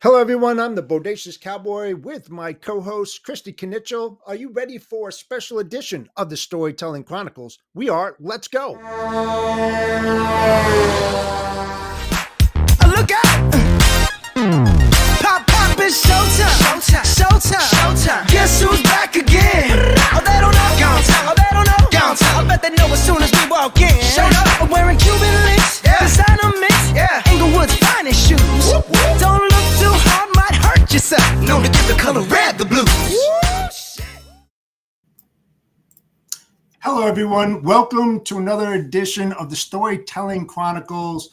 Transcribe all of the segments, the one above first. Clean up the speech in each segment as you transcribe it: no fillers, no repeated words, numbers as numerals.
Hello, everyone. I'm the Bodacious Cowboy with my co-host, Christy Knichel. Are you ready for a special edition of the Storytelling Chronicles? We are. Let's go. Look out! Pop, pop, it's showtime. Showtime. Showtime. Guess who's back again? Oh, they don't know. Gone time. Oh, they don't know. Gone time. I bet they know as soon as we walk in. Showed up. I'm wearing Cuban links. Yeah. Designer mix. Yeah. Inglewood's finest shoes. Whoop, whoop. Don't look too hard, might hurt yourself. Known to give the color red the blues. Hello, everyone. Welcome to another edition of the Storytelling Chronicles,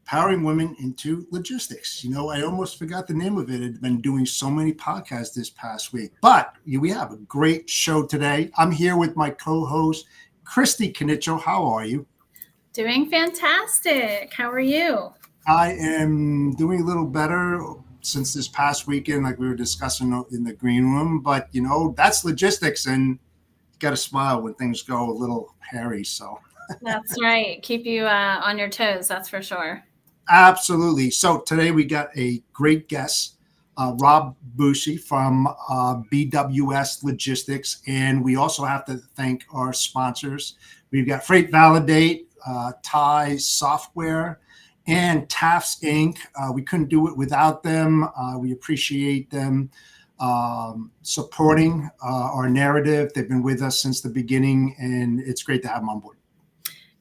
powering women into logistics. You know, I almost forgot the name of it. I've been doing so many podcasts this past week, but we have a great show today. I'm here with my co-host, Christy Knichel. How are you? Doing fantastic. How are you? I am doing a little better since this past weekend, like we were discussing in the green room, but you know, that's logistics, and you got to smile when things go a little hairy. So that's right. Keep you on your toes. That's for sure. Absolutely. So today we got a great guest, Rob Bussey from BWS Logistics. And we also have to thank our sponsors. We've got Freight Validate, TIE Software, and Tafts Inc. We couldn't do it without them. We appreciate them supporting our narrative. They've been with us since the beginning, and it's great to have them on board.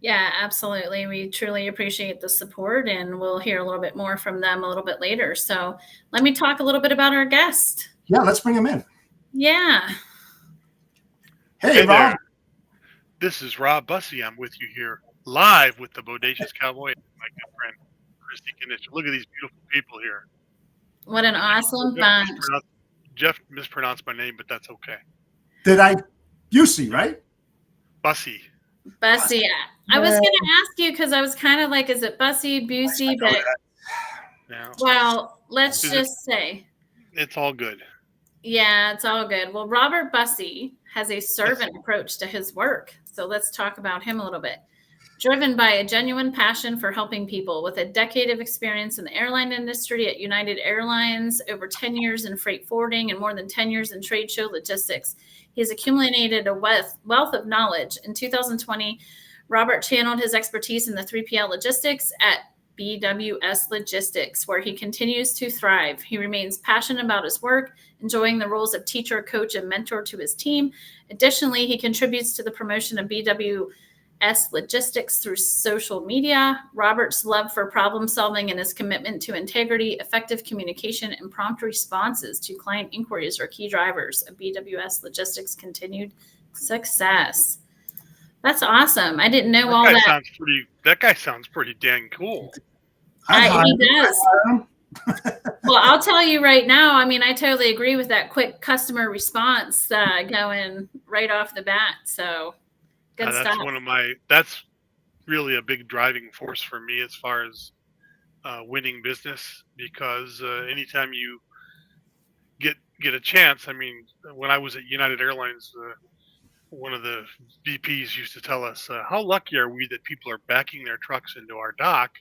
Yeah, absolutely. We truly appreciate the support, and we'll hear a little bit more from them a little bit later. So let me talk a little bit about our guest. Yeah, let's bring him in. Yeah. Hey, Rob. There. This is Rob Bussey. I'm with you here live with the Bodacious Cowboy and my good friend, Christy Knichel. Look at these beautiful people here. What an awesome bunch. Jeff mispronounced my name, but that's okay. Did I? Bussey, right? Bussey. Bussey. I was going to ask you because I was kind of like, is it Bussey, Bussey? But yeah. Well, let's just say it's all good. Yeah, it's all good. Well, Robert Bussey has a servant approach to his work. So let's talk about him a little bit. Driven by a genuine passion for helping people, with a decade of experience in the airline industry at United Airlines, over 10 years in freight forwarding, and more than 10 years in trade show logistics. He's accumulated a wealth of knowledge. In 2020, Robert channeled his expertise in the 3PL logistics at BWS Logistics, where he continues to thrive. He remains passionate about his work, enjoying the roles of teacher, coach, and mentor to his team. Additionally, he contributes to the promotion of BWS Logistics through social media. Robert's love for problem solving and his commitment to integrity, effective communication, and prompt responses to client inquiries are key drivers of BWS Logistics' continued success. That's awesome. I didn't know all that. That guy sounds pretty dang cool. He does. Well, I'll tell you right now, I mean, I totally agree with that quick customer response going right off the bat. So good stuff. That's really a big driving force for me as far as winning business, because anytime you get a chance, I mean, when I was at United Airlines, one of the VPs used to tell us, how lucky are we that people are backing their trucks into our dock?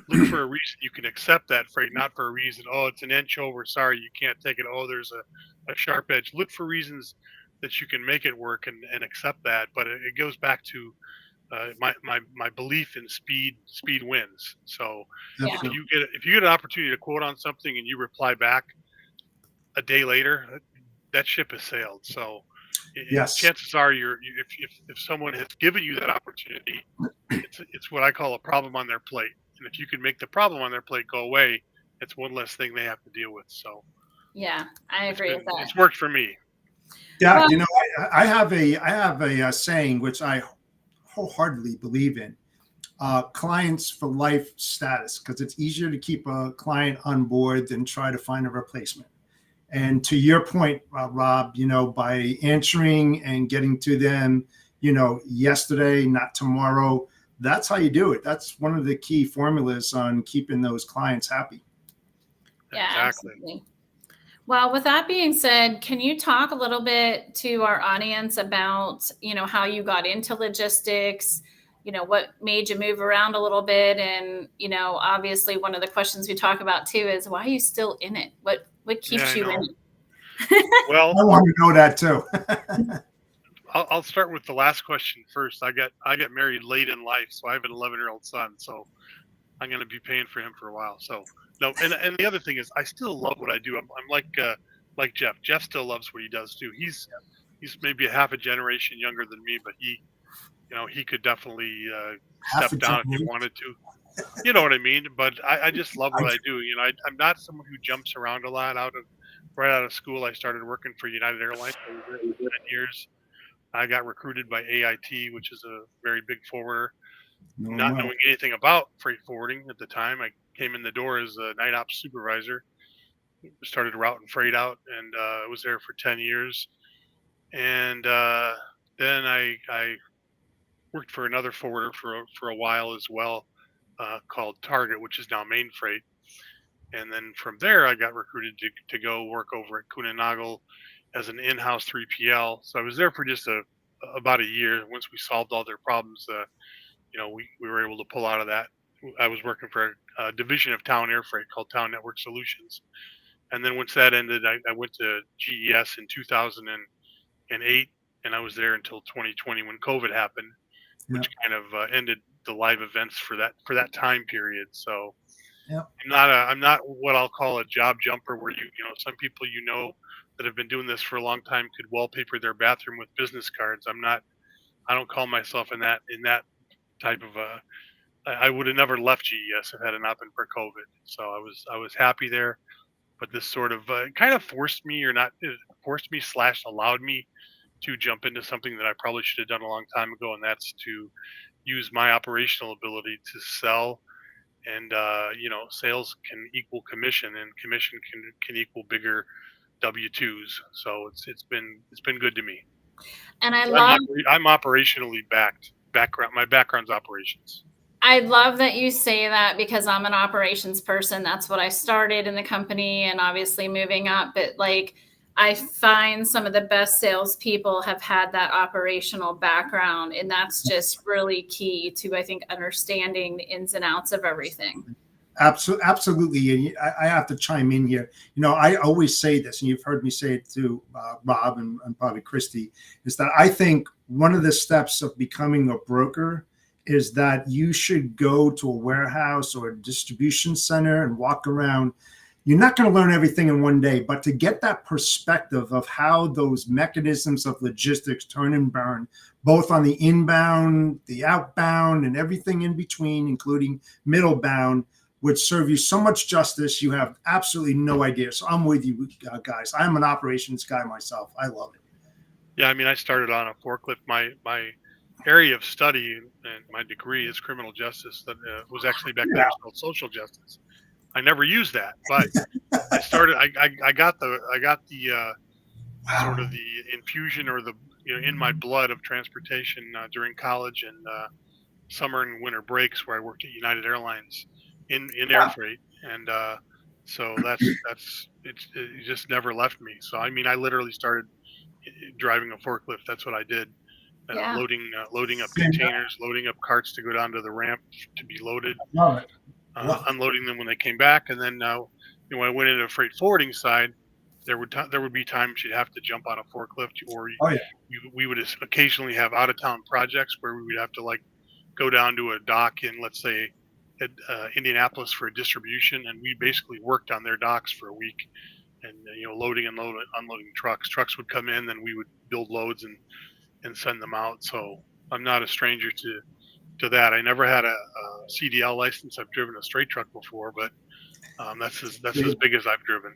Look for a reason you can accept that freight, not for a reason, oh, it's an inch over, sorry, you can't take it, oh, there's a sharp edge. Look for reasons that you can make it work and accept that. But it goes back to my belief in speed wins. So if you get an opportunity to quote on something and you reply back a day later, that ship has sailed. So yes, chances are if someone has given you that opportunity, it's what I call a problem on their plate. And if you can make the problem on their plate go away, it's one less thing they have to deal with. So yeah, I agree with that. It's worked for me. Yeah, well, you know, I have a saying which I wholeheartedly believe in: clients for life status, because it's easier to keep a client on board than try to find a replacement. And to your point, Rob, you know, by answering and getting to them, you know, yesterday, not tomorrow, that's how you do it. That's one of the key formulas on keeping those clients happy. Yeah, exactly. Absolutely. Well, with that being said, can you talk a little bit to our audience about, you know, how you got into logistics, what made you move around a little bit? And, obviously one of the questions we talk about too is, why are you still in it? What keeps you in it? Well, I want to know that too. I'll start with the last question first. I got married late in life, so I have an 11-year-old son. So I'm going to be paying for him for a while. So no, and the other thing is, I still love what I do. I'm like Jeff. Jeff still loves what he does too. He's maybe a half a generation younger than me, but he could definitely step down if he wanted to. You know what I mean? But I just love what I do. I'm not someone who jumps around a lot. Right out of school, I started working for United Airlines for 10 years. I got recruited by AIT, which is a very big forwarder. Not knowing anything about freight forwarding at the time, I came in the door as a night ops supervisor. Started routing freight out, and was there for 10 years. And then I worked for another forwarder for a while as well, called Target, which is now Main Freight. And then from there, I got recruited to go work over at Knichel-Bartolozzi as an in-house 3PL. So I was there for just about a year. Once we solved all their problems, we were able to pull out of that. I was working for a division of Town Air Freight called Town Network Solutions. And then once that ended, I went to GES in 2008, and I was there until 2020 when COVID happened, which kind of ended the live events for that time period. So I'm not what I'll call a job jumper, where some people that have been doing this for a long time could wallpaper their bathroom with business cards. I don't call myself in that type of I would have never left GES if it had not been for COVID. So I was happy there, but this sort of kind of forced me / allowed me to jump into something that I probably should have done a long time ago, and that's to use my operational ability to sell. And sales can equal commission, and commission can equal bigger W-2s. So it's been good to me. And I'm operationally background. My background's operations. I love that you say that, because I'm an operations person. That's what I started in the company, and obviously moving up. But I find some of the best salespeople have had that operational background, and that's just really key to, I think, understanding the ins and outs of everything. Absolutely. And I have to chime in here. I always say this, and you've heard me say it to Rob and probably Christy, is that I think one of the steps of becoming a broker is that you should go to a warehouse or a distribution center and walk around. You're not going to learn everything in one day, but to get that perspective of how those mechanisms of logistics turn and burn, both on the inbound, the outbound, and everything in between, including middlebound, would serve you so much justice. You have absolutely no idea. So I'm with you guys. I'm an operations guy myself. I love it. Yeah, I started on a forklift. My area of study and my degree is criminal justice. That was actually back then called social justice. I never used that, but I started. I got the sort of the infusion, or the in my blood of transportation during college and summer and winter breaks, where I worked at United Airlines in air freight, and so it just never left me. So I literally started driving a forklift. That's what I did. Loading up containers, loading up carts to go down to the ramp to be loaded. Love it. Unloading them when they came back, and then when I went into the freight forwarding side, there would be times you'd have to jump on a forklift, or we would occasionally have out of town projects where we would have to go down to a dock in, let's say, at Indianapolis for a distribution, and we basically worked on their docks for a week, and loading and unloading trucks. Trucks would come in, then we would build loads and send them out. So I'm not a stranger to that. I never had a CDL license. I've driven a straight truck before, but that's as big as I've driven.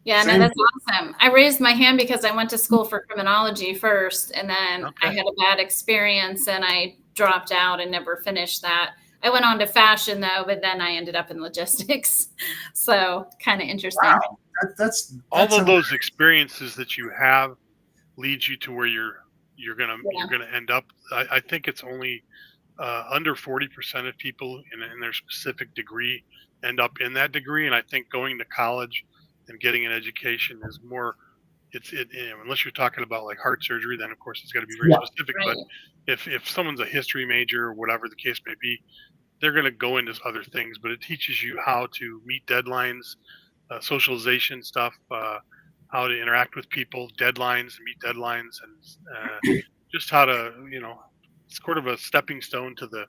Yeah, no, that's awesome. I raised my hand because I went to school for criminology first, and then I had a bad experience and I dropped out and never finished that. I went on to fashion though, but then I ended up in logistics. So kind of interesting. Wow. That's all of those experiences that you have leads you to where you're gonna end up. I think it's only under 40% of people in their specific degree end up in that degree, and I think going to college and getting an education is more unless you're talking about like heart surgery, then of course it's got to be very Yeah. specific. Right. But if someone's a history major or whatever the case may be, they're going to go into other things. But it teaches you how to meet deadlines, socialization stuff, how to interact with people, deadlines, meet deadlines, and just how to, it's sort of a stepping stone to the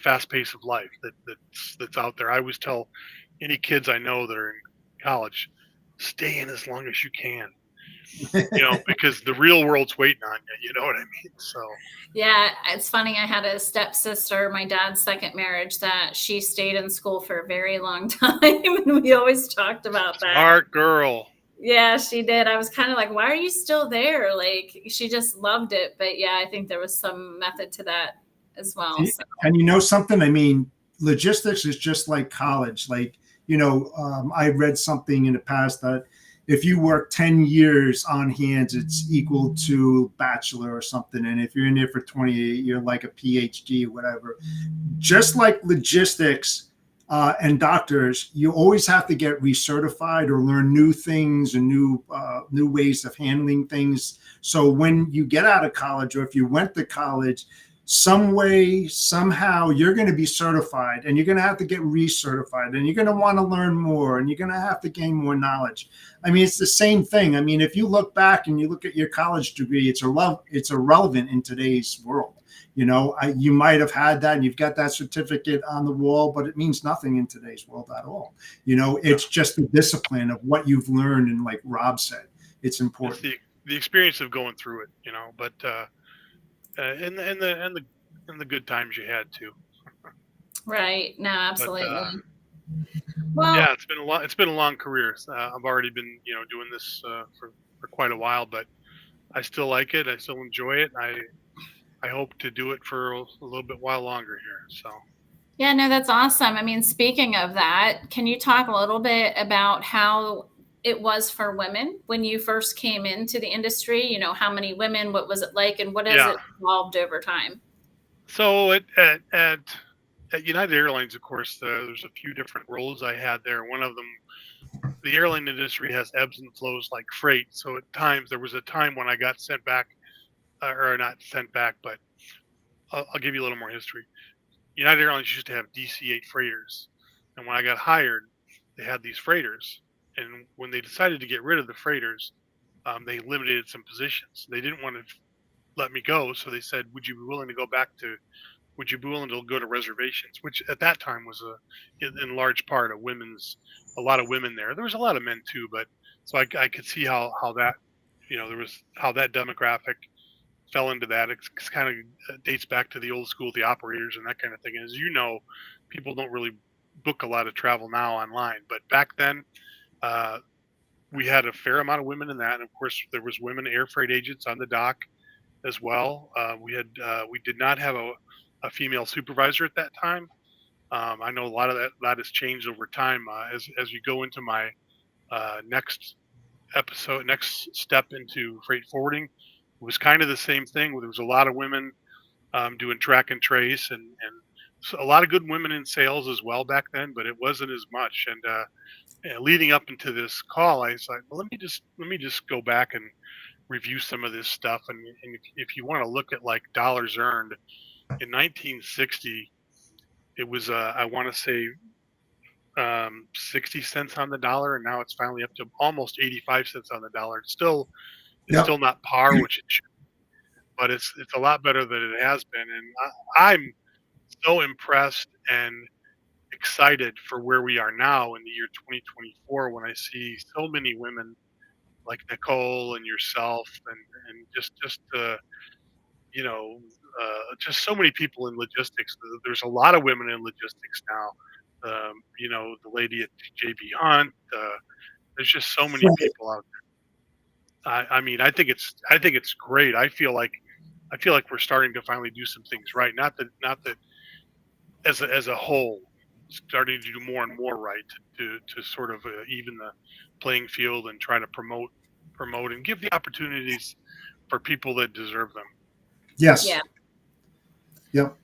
fast pace of life that's out there. I always tell any kids I know that are in college, stay in as long as you can, because the real world's waiting on you. You know what I mean? So Yeah, it's funny. I had a stepsister, my dad's second marriage, that she stayed in school for a very long time, and we always talked about that. Smart girl. Yeah, she did. I was kind of like, why are you still there? Like, she just loved it. But yeah, I think there was some method to that as well. So. And you know something? I mean, logistics is just like college. Like, I read something in the past that if you work 10 years on hands, it's equal to bachelor or something. And if you're in there for 28, you're like a PhD or whatever. Just like logistics and doctors, you always have to get recertified or learn new things and new ways of handling things. So when you get out of college, or if you went to college, some way, somehow, you're going to be certified, and you're going to have to get recertified, and you're going to want to learn more, and you're going to have to gain more knowledge. I mean, it's the same thing. I mean, if you look back and you look at your college degree, it's irrelevant in today's world. You might have had that and you've got that certificate on the wall, but it means nothing in today's world at all. It's just the discipline of what you've learned. And like Rob said, it's important. It's the experience of going through it, but and the good times you had too. Right. No, absolutely. Well, yeah, it's been a long career. I've already been, doing this for quite a while, but I still like it. I still enjoy it. I hope to do it for a little bit while longer here. So. Yeah, no, that's awesome. I mean, speaking of that, can you talk a little bit about how it was for women when you first came into the industry? How many women, what was it like, and what has it evolved over time? So at United Airlines, of course, there's a few different roles I had there. One of them, the airline industry has ebbs and flows like freight. So at times, there was a time when I got sent back, or not sent back, but I'll give you a little more history. United Airlines used to have DC-8 freighters. And when I got hired, they had these freighters. And when they decided to get rid of the freighters, they eliminated some positions. They didn't want to let me go. So they said, would you be willing to go to reservations? Which at that time was in large part a lot of women there. There was a lot of men too, but so I could see how that, how that demographic fell into that. It kind of dates back to the old school, the operators and that kind of thing. As you know, people don't really book a lot of travel now online, but back then we had a fair amount of women in that. And of course, there was women air freight agents on the dock as well. We did not have a female supervisor at that time. I know a lot of that has changed over time. As you go into my next step into freight forwarding, it was kind of the same thing. There was a lot of women doing track and trace, and so a lot of good women in sales as well back then, but it wasn't as much. And leading up into this call, I was like, well, let me just go back and review some of this stuff. And if you want to look at like dollars earned in 1960, it was I want to say 60 cents on the dollar, and now it's finally up to almost 85 cents on the dollar. It's still not par, which it should, but it's a lot better than it has been. And I'm so impressed and excited for where we are now in the year 2024 when I see so many women like Nicole and yourself and just just so many people in logistics. There's a lot of women in logistics now. The lady at JB Hunt. There's just so many people out there. I mean, I think it's great. I feel like we're starting to finally do some things right. Not that as a whole, starting to do more and more right to sort of even the playing field and try to promote and give the opportunities for people that deserve them. Yes. Yeah. Yep.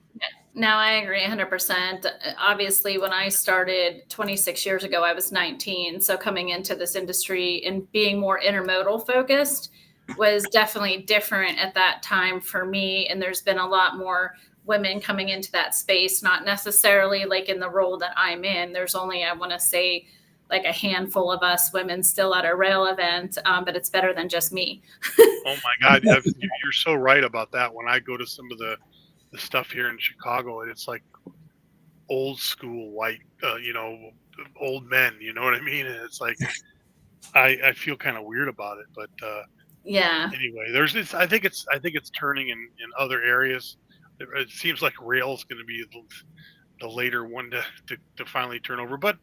No, I agree 100%. Obviously, when I started 26 years ago, I was 19. So coming into this industry and being more intermodal focused was definitely different at that time for me. And there's been a lot more women coming into that space, not necessarily like in the role that I'm in. There's only, I want to say, like a handful of us women still at a rail event, but it's better than just me. Oh my God, you're so right about that. When I go to some of the stuff here in Chicago, it's like old school white, old men. You know what I mean? And it's like I feel kind of weird about it, but Yeah. anyway, there's this. I think it's turning in other areas. It seems like rail is going to be the later one to finally turn over, but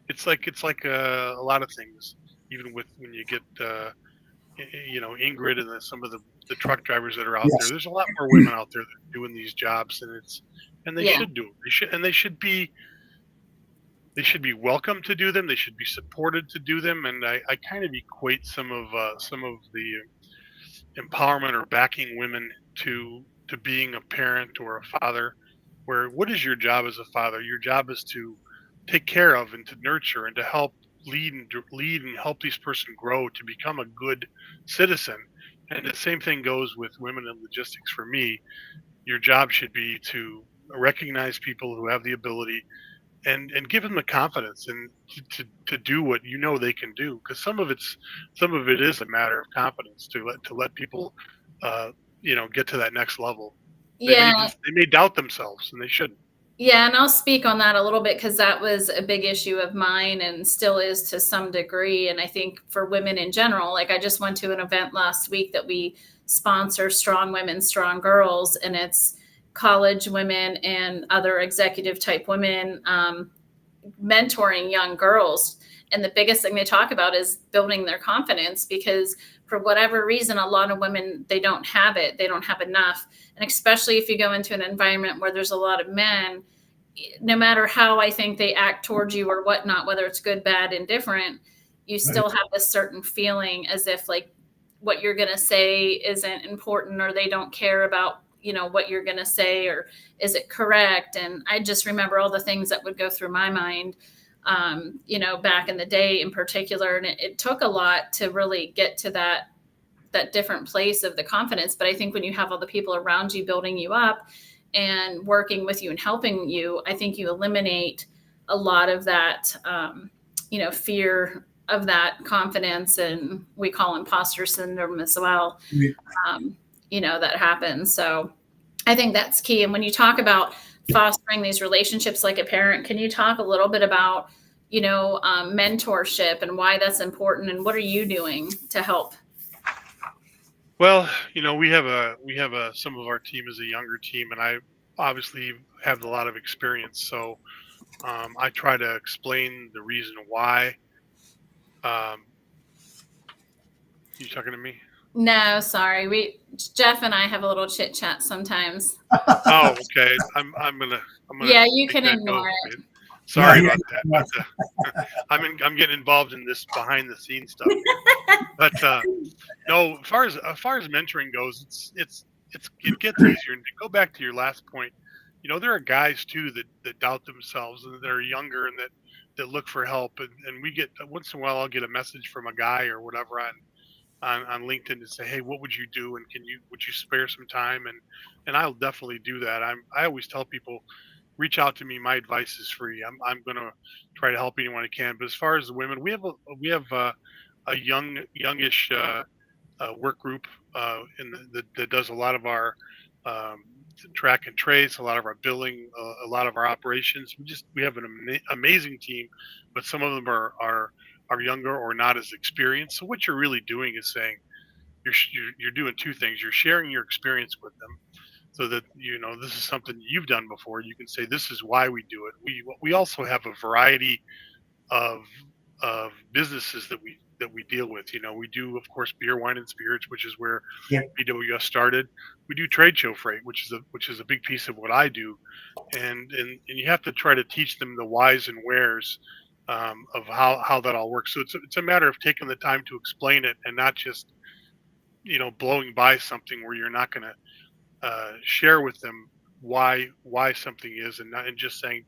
it's like a lot of things. Even with when you get Ingrid and some of the truck drivers that are out there. Yes. There's a lot more women out there that are doing these jobs, and they Yeah. should do them. They should be welcome to do them. They should be supported to do them. And I kind of equate some of the empowerment or backing women to being a parent or a father. Where what is your job as a father? Your job is to take care of and to nurture and to help lead and help this person grow to become a good citizen. And the same thing goes with women in logistics. For me, your job should be to recognize people who have the ability and give them the confidence and to do what they can do, because some of it is a matter of confidence to let people get to that next level. They may Yeah. they may doubt themselves, and they shouldn't. Yeah, and I'll speak on that a little bit because that was a big issue of mine and still is to some degree. And I think for women in general, like I just went to an event last week that we sponsor Strong Women, Strong Girls, and it's college women and other executive type women mentoring young girls. And the biggest thing they talk about is building their confidence because for whatever reason, a lot of women, they don't have it. They don't have enough. And especially if you go into an environment where there's a lot of men, no matter how I think they act towards you or whatnot, whether it's good, bad, indifferent, you still have this certain feeling as if like what you're going to say isn't important or they don't care about, what you're going to say or is it correct? And I just remember all the things that would go through my mind, back in the day in particular. And it took a lot to really get to that different place of the confidence. But I think when you have all the people around you building you up and working with you and helping you, I think you eliminate a lot of that, fear of that confidence. And we call imposter syndrome as well, that happens. So I think that's key. And when you talk about fostering these relationships like a parent, can you talk a little bit about, mentorship and why that's important and what are you doing to help? Well, we have some of our team is a younger team, and I obviously have a lot of experience. So I try to explain the reason why. Um, you talking to me? No, sorry. Jeff and I have a little chit chat sometimes. Oh, okay. I'm gonna Yeah, you make can that ignore go. it. Sorry Yeah, about that. But, I'm getting involved in this behind the scenes stuff here. But no, as far as mentoring goes, it gets easier. And to go back to your last point, there are guys too that doubt themselves and that are younger and that look for help. And we get once in a while I'll get a message from a guy or whatever on LinkedIn to say, hey, what would you do? And would you spare some time? And I'll definitely do that. I always tell people, reach out to me. My advice is free. I'm going to try to help anyone I can. But as far as the women, we have a youngish work group that does a lot of our track and trace, a lot of our billing, a lot of our operations. We have an amazing team, but some of them are younger or not as experienced. So what you're really doing is saying you're doing two things. You're sharing your experience with them, so that this is something you've done before. You can say this is why we do it. We also have a variety of businesses that we deal with. We do, of course, beer, wine, and spirits, which is where yeah. BWS started. We do trade show freight, which is a big piece of what I do, and you have to try to teach them the whys and wheres of how that all works. So it's a matter of taking the time to explain it and not just blowing by something where you're not going to share with them why something is, and just saying,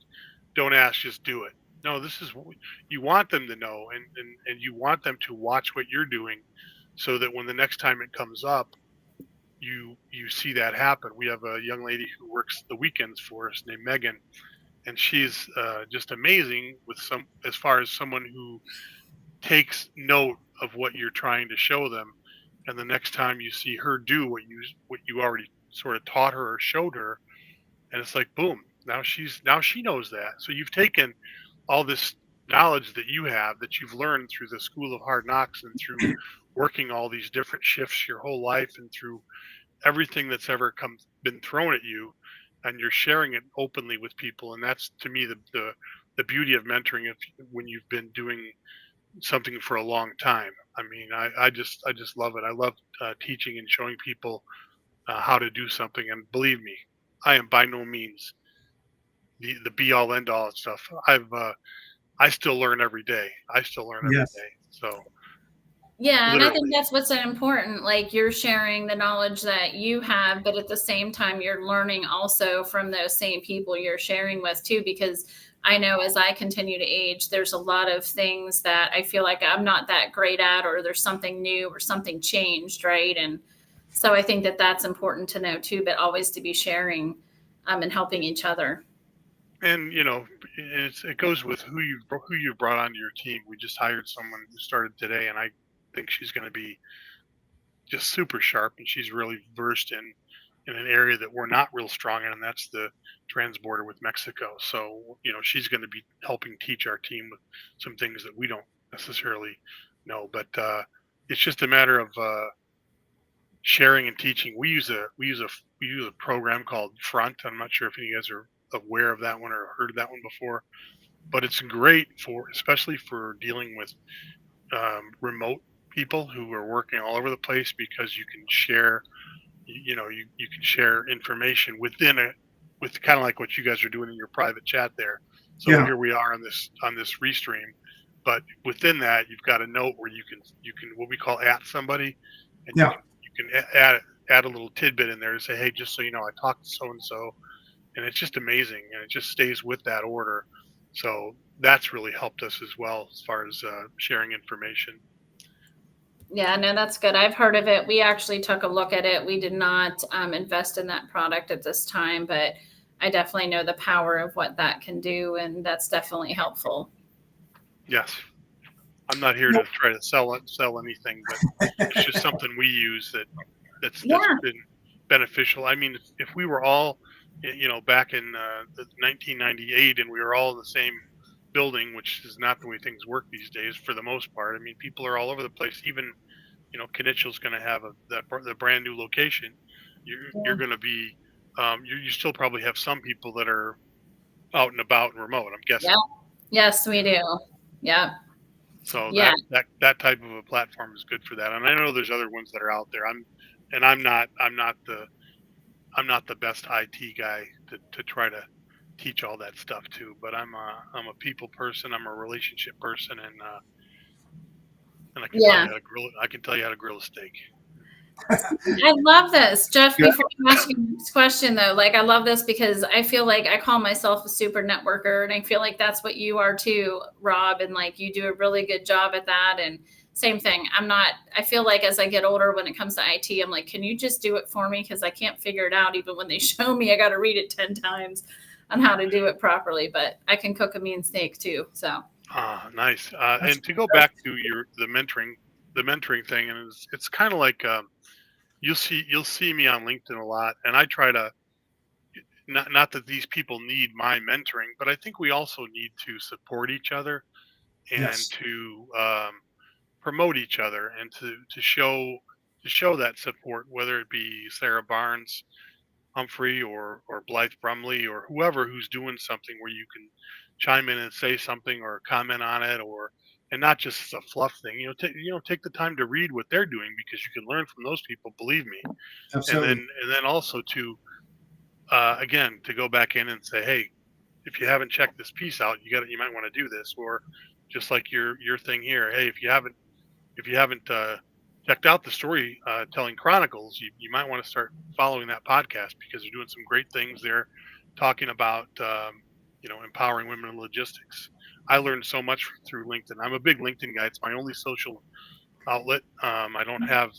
don't ask, just do it. No, this is what you want them to know, and you want them to watch what you're doing, so that when the next time it comes up, you see that happen. We have a young lady who works the weekends for us named Megan, and she's just amazing with some as far as someone who takes note of what you're trying to show them, and the next time you see her do what you already sort of taught her or showed her, and it's like boom, now she knows that. So you've taken all this knowledge that you have, that you've learned through the school of hard knocks and through working all these different shifts your whole life and through everything that's ever been thrown at you, and you're sharing it openly with people. And that's, to me, the beauty of mentoring, if when you've been doing something for a long time. I mean, I just love it. I love teaching and showing people how to do something. And believe me, I am by no means the be all end all and stuff. I still learn every day. Yes. So Yeah, and I think literally. that's what's so important. Like, you're sharing the knowledge that you have, but at the same time, you're learning also from those same people you're sharing with too. Because I know as I continue to age, there's a lot of things that I feel like I'm not that great at, or there's something new or something changed, right? And so I think that that's important to know too, but always to be sharing and helping each other. And it goes with who you've brought onto your team. We just hired someone who started today, and I think she's going to be just super sharp, and she's really versed in an area that we're not real strong in, and that's the transborder with Mexico. So she's going to be helping teach our team with some things that we don't necessarily know. But it's just a matter of sharing and teaching. We use a program called Front. I'm not sure if any of you guys are aware of that one or heard of that one before, but it's great especially for dealing with remote people who are working all over the place, because you can share, you can share information with kind of like what you guys are doing in your private chat there. So Yeah. here we are on this restream, but within that you've got a note where you can what we call at somebody, and Yeah. you can add a little tidbit in there to say, hey, just so you know, I talked to so and so, and it's just amazing, and it just stays with that order. So that's really helped us as well as far as sharing information. Yeah, no, that's good. I've heard of it. We actually took a look at it. We did not invest in that product at this time, but I definitely know the power of what that can do, and that's definitely helpful. Yes. I'm not here to try to sell anything, but it's just something we use that's been beneficial. I mean, if we were all, back in 1998, and we were all in the same building, which is not the way things work these days for the most part. I mean, people are all over the place. Even, Knichel's going to have the brand new location. You're going to be, you still probably have some people that are out and about and remote, I'm guessing. Yeah. Yes, we do. Yeah. So Yeah. that type of a platform is good for that. And I know there's other ones that are out there. I'm not the best IT guy to try to teach all that stuff too. But I'm a people person. I'm a relationship person, and I can tell you how to grill a steak. I love this, Jeff. Before you ask your next question, though, like, I love this because I feel like I call myself a super networker, and I feel like that's what you are too, Rob. And like, you do a really good job at that. And same thing. I feel like as I get older, when it comes to IT, I'm like, can you just do it for me? Because I can't figure it out. Even when they show me, I got to read it 10 times on how to do it properly. But I can cook a mean steak too. So. Nice. And to go back to the mentoring thing, and it's kind of like. You'll see me on LinkedIn a lot, and I try to not that these people need my mentoring, but I think we also need to support each other and to promote each other, and to show that support, whether it be Sarah Barnes, Humphrey, or Blythe Brumley, or whoever who's doing something where you can chime in and say something or comment on it, and not just a fluff thing. Take the time to read what they're doing, because you can learn from those people. Believe me. Absolutely. And then also to again, to go back in and say, hey, if you haven't checked this piece out, you might want to do this, or just like your thing here. Hey, if you haven't checked out the story telling Chronicles, you might want to start following that podcast because they're doing some great things there, talking about empowering women in logistics. I learned so much through LinkedIn. I'm a big LinkedIn guy. It's my only social outlet. I don't have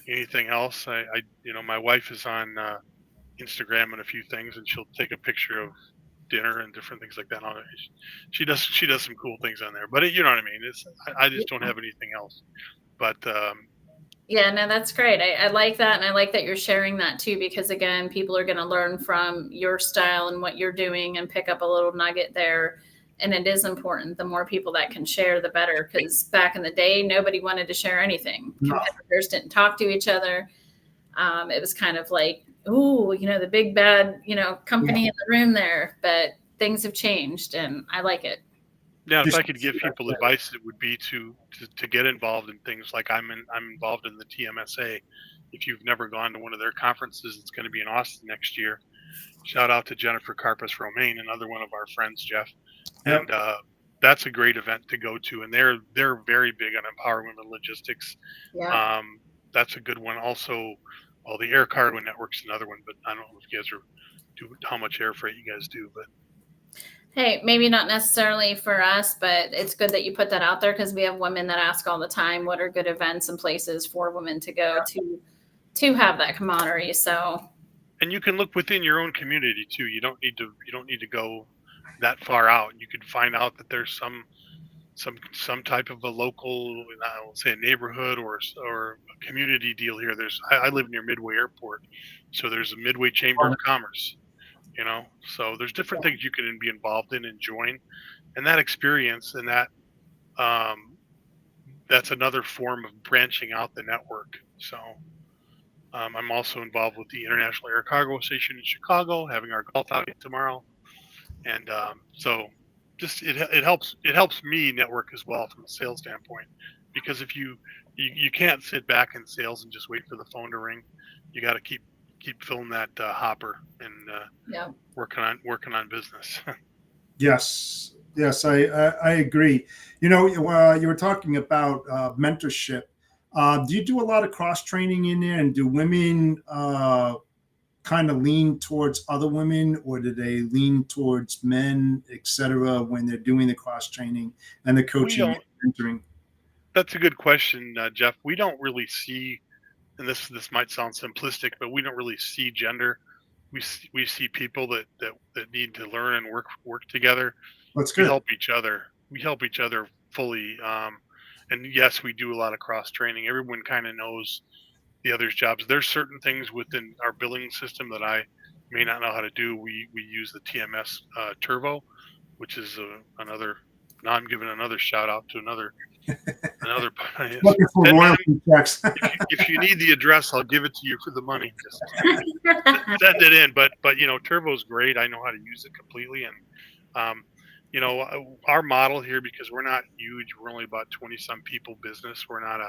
anything else. My wife is on Instagram and a few things, and she'll take a picture of dinner and different things like that on it. She does some cool things on there, but you know what I mean. I just don't have anything else. But yeah, no, that's great. I like that, and I like that you're sharing that too, because again, people are going to learn from your style and what you're doing and pick up a little nugget there. And it is important. The more people that can share, the better. Because back in the day, nobody wanted to share anything. No. Competitors didn't talk to each other. It was kind of like, ooh, the big bad, company in the room there. But things have changed, and I like it. Yeah, if I could give people advice, it would be to get involved in things like I'm involved in the TMSA. If you've never gone to one of their conferences, it's going to be in Austin next year. Shout out to Jennifer Carpus Romaine, another one of our friends, Jeff. Yep. And that's a great event to go to, and they're very big on empowering women logistics. Yeah. That's a good one. Also, well, the Air Cargo Network's another one, but I don't know if you guys do how much air freight you guys do, but. Hey, maybe not necessarily for us, but it's good that you put that out there, because we have women that ask all the time, what are good events and places for women to go to have that camaraderie. So, and you can look within your own community too. You don't need to go that far out. You could find out that there's some type of a local, I won't say a neighborhood or a community deal here. I live near Midway Airport, so there's a Midway Chamber of Commerce. So there's different things you can be involved in and join, and that experience and that that's another form of branching out the network. So I'm also involved with the International Air Cargo Station in Chicago, having our golf outing tomorrow, and so just it helps me network as well from a sales standpoint, because if you can't sit back in sales and just wait for the phone to ring. You got to keep filling that hopper and working on business. Yes, I agree. You were talking about mentorship. Do you do a lot of cross training in there, and do women kind of lean towards other women, or do they lean towards men, etc., when they're doing the cross training and the coaching and mentoring? That's a good question, Jeff. We don't really see. And this might sound simplistic, but we don't really see gender. We see people that need to learn and work together. That's good. We help each other. We help each other fully. And yes, we do a lot of cross training. Everyone kind of knows the other's jobs. There's certain things within our billing system that I may not know how to do. We use the TMS Turbo, which is another. Now I'm giving another shout out to another. Looking for royalty checks. If you need the address, I'll give it to you for the money. Just send it in. But Turbo's great. I know how to use it completely. And our model here, because we're not huge, we're only about 20 some people business. We're not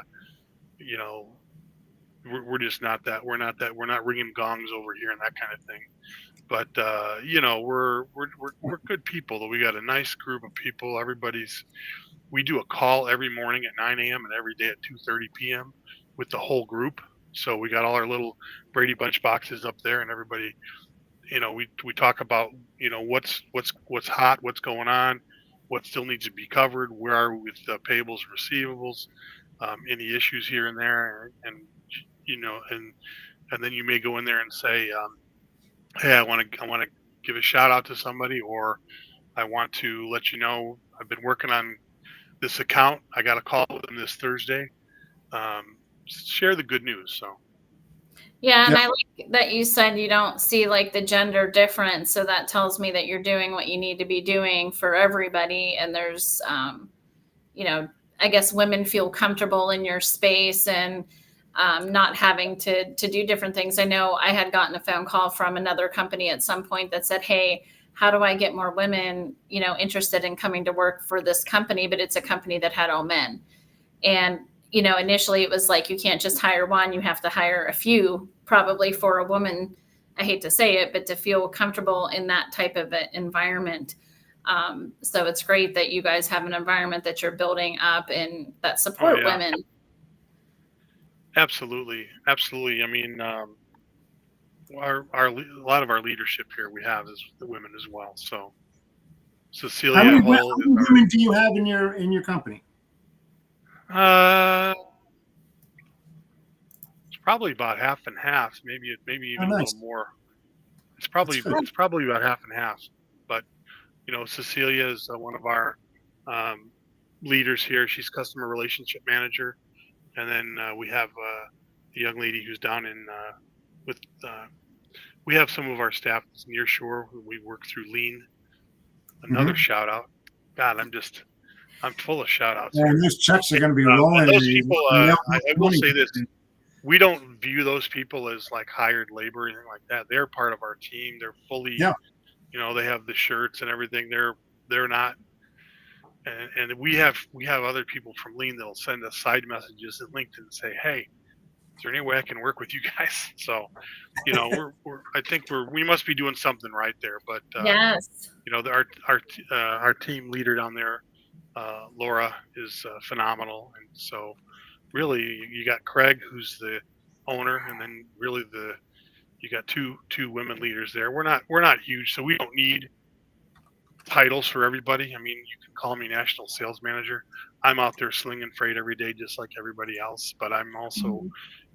we're just not that. We're not ringing gongs over here and that kind of thing. But we're good people. We got a nice group of people. We do a call every morning at 9 a.m. and every day at 2:30 p.m. with the whole group. So we got all our little Brady Bunch boxes up there, and everybody, we talk about, what's hot, what's going on, what still needs to be covered, where are we with payables, receivables, any issues here and there, and then you may go in there and say, hey, I want to give a shout out to somebody, or I want to let you know I've been working on this account. I got a call with them this Thursday. Share the good news. So. Yeah, and I like that you said you don't see like the gender difference. So that tells me that you're doing what you need to be doing for everybody. And there's, I guess women feel comfortable in your space and not having to do different things. I know I had gotten a phone call from another company at some point that said, hey, how do I get more women, interested in coming to work for this company? But it's a company that had all men. And, initially it was like, you can't just hire one, you have to hire a few, probably for a woman. I hate to say it, but to feel comfortable in that type of environment. So it's great that you guys have an environment that you're building up and that support women. Absolutely. I mean, a lot of our leadership here we have is the women as well. So Cecilia Hull How is many women do you have in your company? it's probably about half and half, maybe Oh, even a nice. little more. That's good. It's probably about half and half. But Cecilia is one of our um, leaders here. She's customer relationship manager, and then we have a young lady who's down in with. We have some of our staff that's near shore. We work through Lean. Another Mhm. shout out. God, I'm full of shout outs here. And those checks are going to be And rolling. those people, I will Money. say this: we don't view those people as like hired labor or anything like that. They're part of our team. They're fully, Yeah. they have the shirts and everything. They're not, and we have other people from Lean that'll send us side messages at LinkedIn and say, "Hey, is there any way I can work with you guys?" So, I think we must be doing something right there. But Yes. our team leader down there, Laura, is phenomenal, and so really you got Craig, who's the owner, and then really you got two women leaders there. We're not huge, so we don't need titles for everybody. I mean, you can call me national sales manager. I'm out there slinging freight every day, just like everybody else. But I'm also,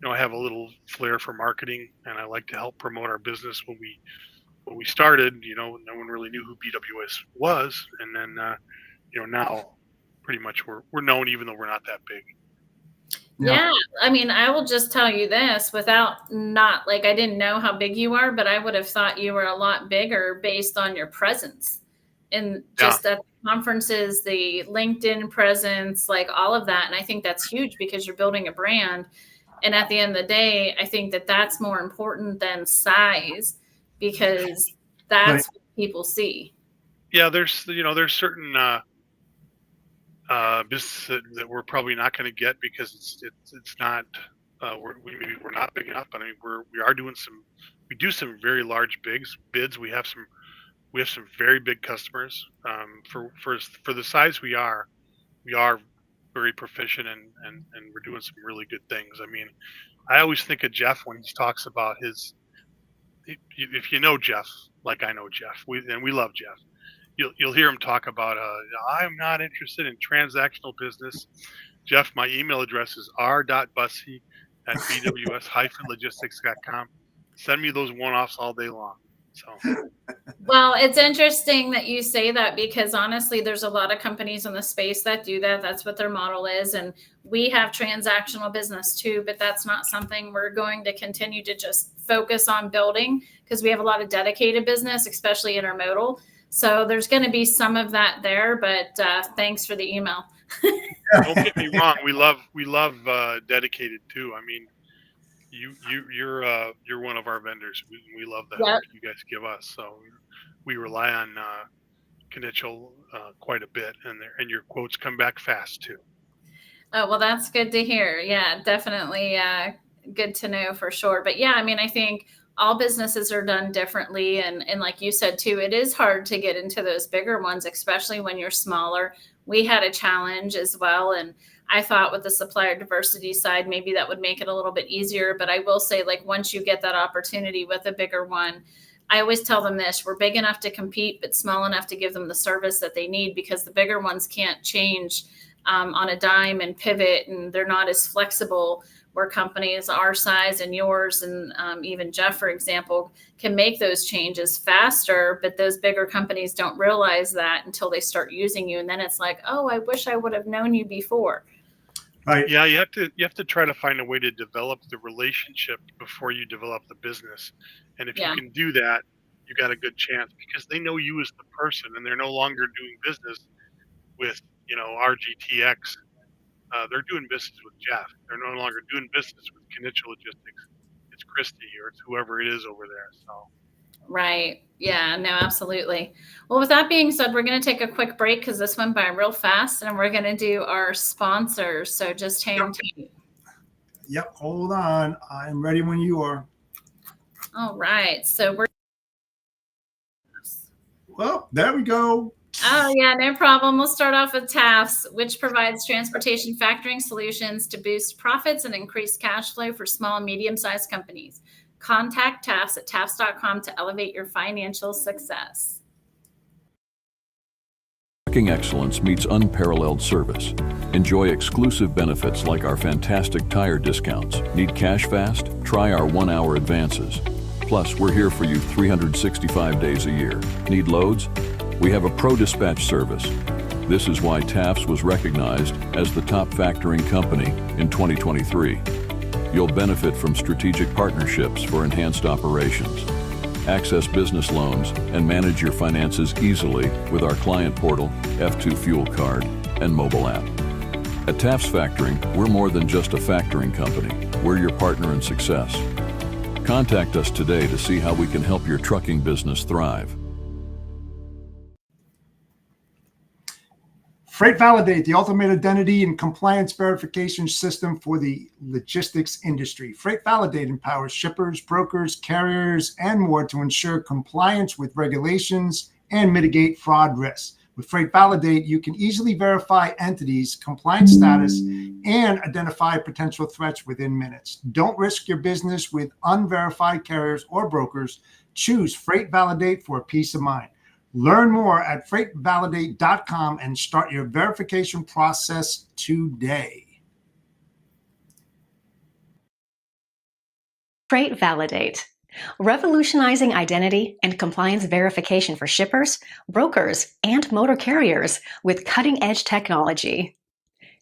I have a little flair for marketing, and I like to help promote our business. When we started, no one really knew who BWS was, and then now pretty much we're known, even though we're not that big. Yeah. I mean, I will just tell you this without not like I didn't know how big you are, but I would have thought you were a lot bigger based on your presence and just at conferences, the LinkedIn presence, like all of that. And I think that's huge because you're building a brand. And at the end of the day, I think that that's more important than size because that's what people see. Yeah, there's certain business that we're probably not going to get because it's not maybe we're not big enough. But I mean, we do some very large bids. We have some very big customers. For the size we are very proficient and we're doing some really good things. I mean, I always think of Jeff when he talks about if you know Jeff, like I know Jeff, we love Jeff. You'll hear him talk about I'm not interested in transactional business. Jeff, my email address is r.bussey@bws-logistics.com. Send me those one-offs all day long. So Well, it's interesting that you say that because honestly, there's a lot of companies in the space that do that. That's what their model is. And we have transactional business too, but that's not something we're going to continue to just focus on building because we have a lot of dedicated business, especially intermodal. So there's going to be some of that there, but thanks for the email. don't get me wrong. We love dedicated too. I mean, you're one of our vendors. We love the help you guys give us. So we rely on Knichel quite a bit, and your quotes come back fast too. Oh, well, that's good to hear. Yeah, definitely good to know for sure. But yeah, I mean, I think all businesses are done differently. And like you said, too, it is hard to get into those bigger ones, especially when you're smaller. We had a challenge as well. And I thought with the supplier diversity side, maybe that would make it a little bit easier. But I will say, like, once you get that opportunity with a bigger one, I always tell them this: we're big enough to compete, but small enough to give them the service that they need because the bigger ones can't change on a dime and pivot, and they're not as flexible where companies our size and yours and even Jeff, for example, can make those changes faster. But those bigger companies don't realize that until they start using you. And then it's like, oh, I wish I would have known you before. Right. Yeah, you have to try to find a way to develop the relationship before you develop the business. And if you can do that, you got a good chance because they know you as the person and they're no longer doing business with, RGTX. They're doing business with Jeff. They're no longer doing business with Knichel Logistics. It's Christy or it's whoever it is over there. So. Right. Yeah, no, absolutely. Well, with that being said, we're going to take a quick break because this went by real fast and we're going to do our sponsors. So just hang tight. Yep. Hold on. I'm ready when you are. All right. So well, there we go. Oh, yeah, no problem. We'll start off with TAFS, which provides transportation factoring solutions to boost profits and increase cash flow for small and medium-sized companies. Contact TAFS at tafs.com to elevate your financial success. Trucking excellence meets unparalleled service. Enjoy exclusive benefits like our fantastic tire discounts. Need cash fast? Try our 1-hour advances. Plus, we're here for you 365 days a year. Need loads? We have a pro dispatch service. This is why TAFS was recognized as the top factoring company in 2023. You'll benefit from strategic partnerships for enhanced operations. Access business loans and manage your finances easily with our client portal, F2 Fuel Card, and mobile app. At TAFS Factoring, we're more than just a factoring company. We're your partner in success. Contact us today to see how we can help your trucking business thrive. Freight Validate, the ultimate identity and compliance verification system for the logistics industry. Freight Validate empowers shippers, brokers, carriers, and more to ensure compliance with regulations and mitigate fraud risks. With Freight Validate, you can easily verify entities' compliance status and identify potential threats within minutes. Don't risk your business with unverified carriers or brokers. Choose Freight Validate for peace of mind. Learn more at freightvalidate.com and start your verification process today. Freight Validate, revolutionizing identity and compliance verification for shippers, brokers, and motor carriers with cutting-edge technology.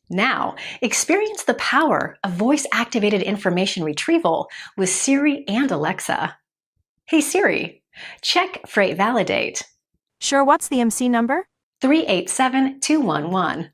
Now, experience the power of voice-activated information retrieval with Siri and Alexa. Hey Siri, check Freight Validate. Sure, what's the MC number? 387211.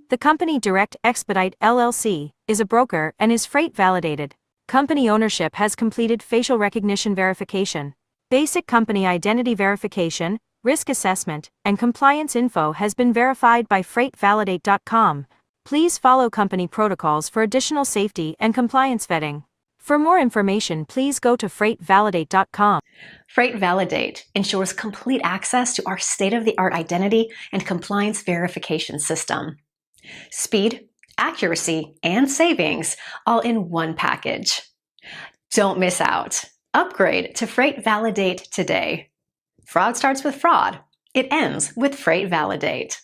The company Direct Expedite LLC is a broker and is freight validated. Company ownership has completed facial recognition verification. Basic company identity verification, risk assessment, and compliance info has been verified by freightvalidate.com. Please follow company protocols for additional safety and compliance vetting. For more information, please go to freightvalidate.com. Freight Validate ensures complete access to our state-of-the-art identity and compliance verification system. Speed, accuracy, and savings all in one package. Don't miss out. Upgrade to Freight Validate today. Fraud starts with fraud. It ends with Freight Validate.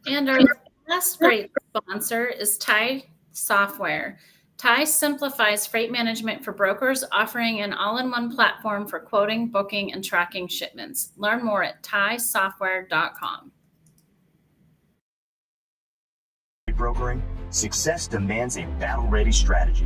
And our last great sponsor is TIE Software. TIE simplifies freight management for brokers, offering an all-in-one platform for quoting, booking, and tracking shipments. Learn more at tiesoftware.com. Brokering, success demands a battle-ready strategy.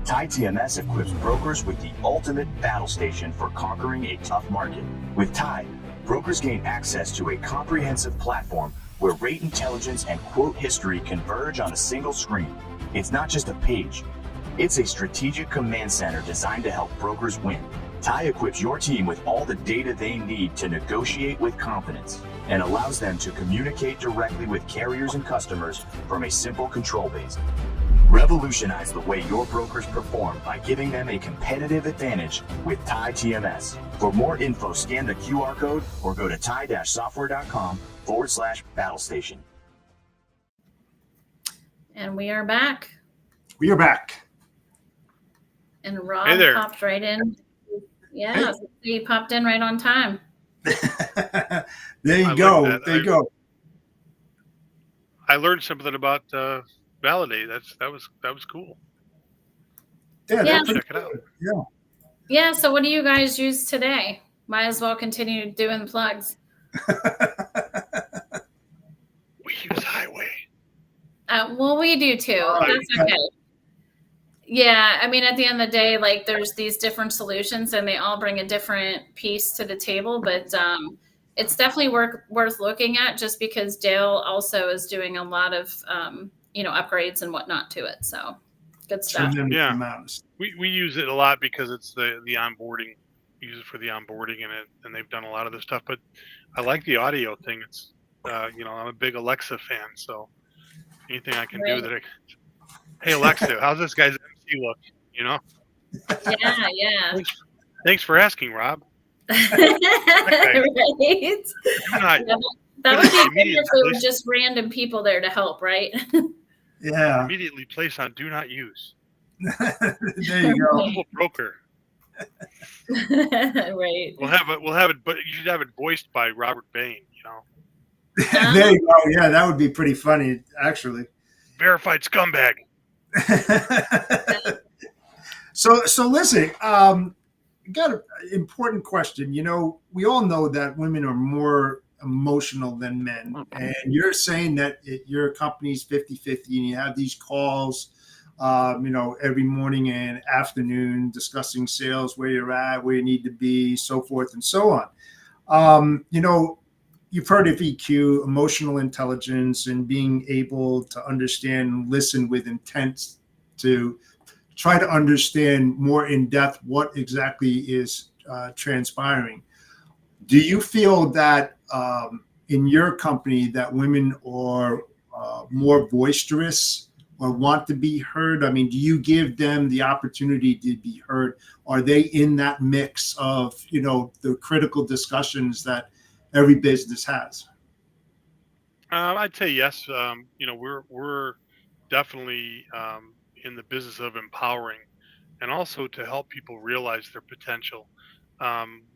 TIE TMS equips brokers with the ultimate battle station for conquering a tough market. With TIE, brokers gain access to a comprehensive platform where rate intelligence and quote history converge on a single screen. It's not just a page. It's a strategic command center designed to help brokers win. TIE equips your team with all the data they need to negotiate with confidence and allows them to communicate directly with carriers and customers from a simple control base. Revolutionize the way your brokers perform by giving them a competitive advantage with TIE TMS. For more info, scan the QR code or go to tie-software.com/battlestation. And we are back. We are back. And Rob Hey there. popped right in. Yeah, he popped in right on time. There I you like go. that. There you go. I learned something about Validate. That was cool. Yeah, Yeah. they're Check it out. Yeah. Yeah, so what do you guys use today? Might as well continue doing plugs. We use Highway. Well, we do too. That's okay. Yeah, I mean, at the end of the day, like there's these different solutions and they all bring a different piece to the table, but it's definitely worth looking at just because Dale also is doing a lot of, upgrades and whatnot to it. So good stuff. Yeah. We use it a lot because it's the onboarding. We use it for the onboarding and they've done a lot of this stuff, but I like the audio thing. It's, I'm a big Alexa fan, so anything I can do that Hey Alexa, how's this guy's MC look? You know. Yeah. Thanks for asking, Rob. Right. Not, Yeah, that would be good immediately if there were place, just random people there to help, right? Yeah. immediately place on do not use. There you go. Global broker. Right. We'll have it, but you should have it voiced by Robert Bain. You know, There you go. Yeah, that would be pretty funny, actually. verified scumbag. So listen, got an important question. You know, we all know that women are more emotional than men. And you're saying that your company's 50-50 and you have these calls, you know, every morning and afternoon discussing sales, where you're at, where you need to be, so forth and so on. You know, you've heard of EQ, emotional intelligence, and being able to understand and listen with intent to try to understand more in depth what exactly is transpiring. Do you feel that in your company that women are more boisterous or want to be heard? I mean, do you give them the opportunity to be heard? Are they in that mix of, you know, the critical discussions that every business has? I'd say yes. You know, we're definitely in the business of empowering, and also to help people realize their potential.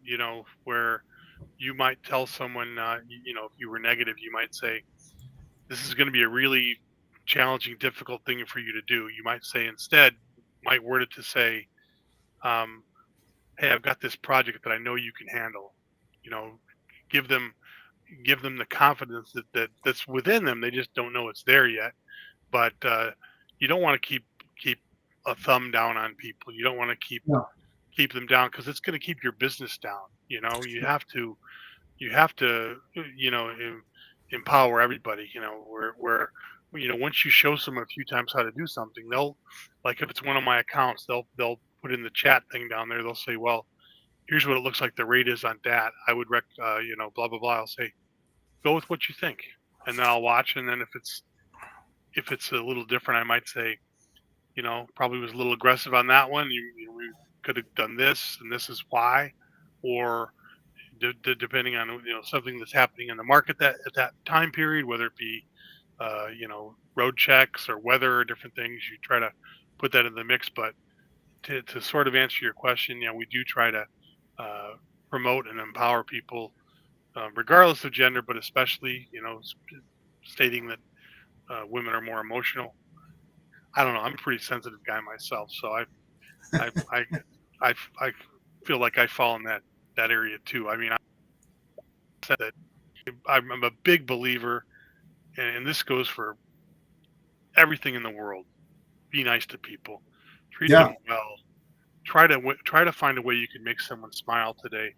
You know, where you might tell someone, you know, if you were negative, you might say, "This is going to be a really challenging, difficult thing for you to do." You might say instead, might word it to say, "Hey, I've got this project that I know you can handle." You know, give them the confidence that's within them. They just don't know it's there yet. But you don't want to keep a thumb down on people. You don't want to No. keep them down, because it's going to keep your business down. You know, you have to you know empower everybody. You know, where you know, once you show someone a few times how to do something, they'll, like if it's one of my accounts, they'll put in the chat thing down there. They'll say, well, here's what it looks like the rate is on that. I would you know, blah blah blah. I'll say, go with what you think, and then I'll watch. And then if it's a little different, I might say, you know, probably was a little aggressive on that one. We could have done this, and this is why, or depending on, you know, something that's happening in the market that at that time period, whether it be you know, road checks or weather or different things, you try to put that in the mix. But to sort of answer your question, you know, we do try to promote and empower people, regardless of gender, but especially, you know, stating that women are more emotional. I don't know. I'm a pretty sensitive guy myself, so I feel like I fall in that area too. I mean, I said that I'm a big believer, and this goes for everything in the world. Be nice to people, treat Yeah. them well. Try to find a way you can make someone smile today.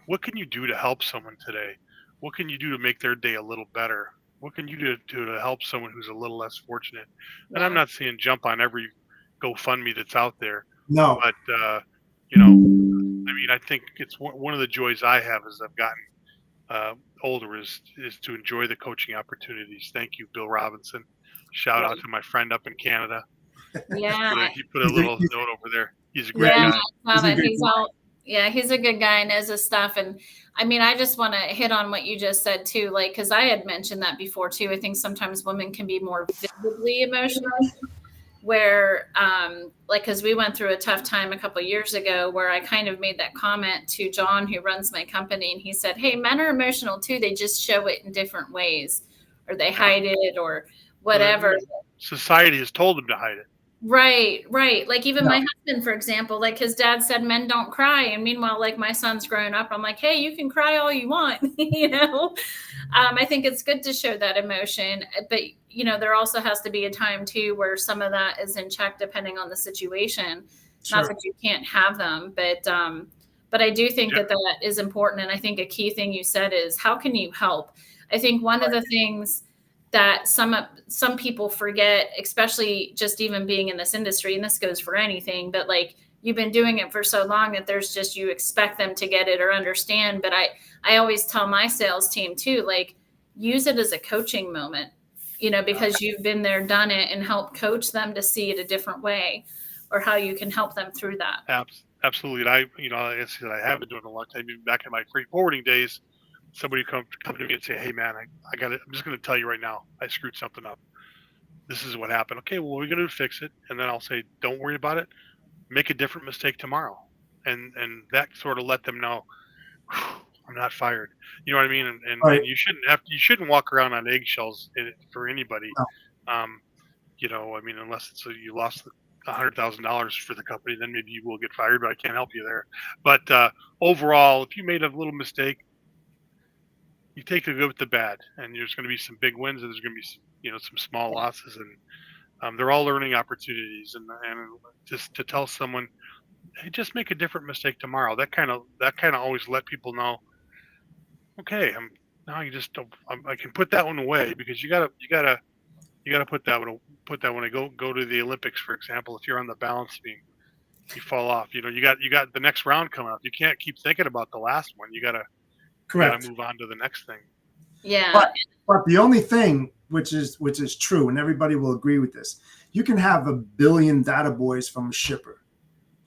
What can you do to help someone today? What can you do to make their day a little better? What can you do to help someone who's a little less fortunate? And I'm not saying jump on every GoFundMe that's out there, No. but you know, I mean, I think it's one of the joys I have as I've gotten older is to enjoy the coaching opportunities. Thank you, Bill Robinson. Shout out to my friend up in Canada. Yeah. He put a little note over there. He's a great guy. He's a good guy and knows his stuff. And I mean, I just want to hit on what you just said too, like, because I had mentioned that before too. I think sometimes women can be more visibly emotional, where like, because we went through a tough time a couple of years ago where I kind of made that comment to John, who runs my company, and he said, hey, men are emotional too, they just show it in different ways, or they hide it or whatever. Society has told them to hide it. Right. Like even my husband, for example, like his dad said, men don't cry. And meanwhile, like my son's growing up, I'm like, hey, you can cry all you want. You know, I think it's good to show that emotion, but you know, there also has to be a time too, where some of that is in check, depending on the situation. Sure. Not that you can't have them, but I do think that is important. And I think a key thing you said is, how can you help? I think one of the things that some people forget, especially just even being in this industry, and this goes for anything, but like you've been doing it for so long that there's just, you expect them to get it or understand. But I always tell my sales team too, like, use it as a coaching moment. because you've been there, done it, and help coach them to see it a different way, or how you can help them through that. Absolutely. And like I said, I have been doing it a long time. Even back in my freight forwarding days, somebody come to me and say, "Hey, man, I got it. I'm just going to tell you right now, I screwed something up. This is what happened. Okay, well, we're going to fix it." And then I'll say, "Don't worry about it. Make a different mistake tomorrow." And that sort of let them know, I'm not fired. You know what I mean? Right. And you shouldn't walk around on eggshells for anybody. No. I mean, unless you lost $100,000 for the company, then maybe you will get fired, but I can't help you there. But overall, if you made a little mistake, you take the good with the bad, and there's going to be some big wins, and there's going to be some small losses, and they're all learning opportunities. And just to tell someone, hey, just make a different mistake tomorrow. That kind of always let people know, okay, I can put that one away, because you gotta put that one to go to the Olympics, for example. If you're on the balance beam, you fall off. You got the next round coming up. You can't keep thinking about the last one. You gotta move on to the next thing. Yeah. But the only thing which is true, and everybody will agree with this, you can have 1 billion data boys from a shipper.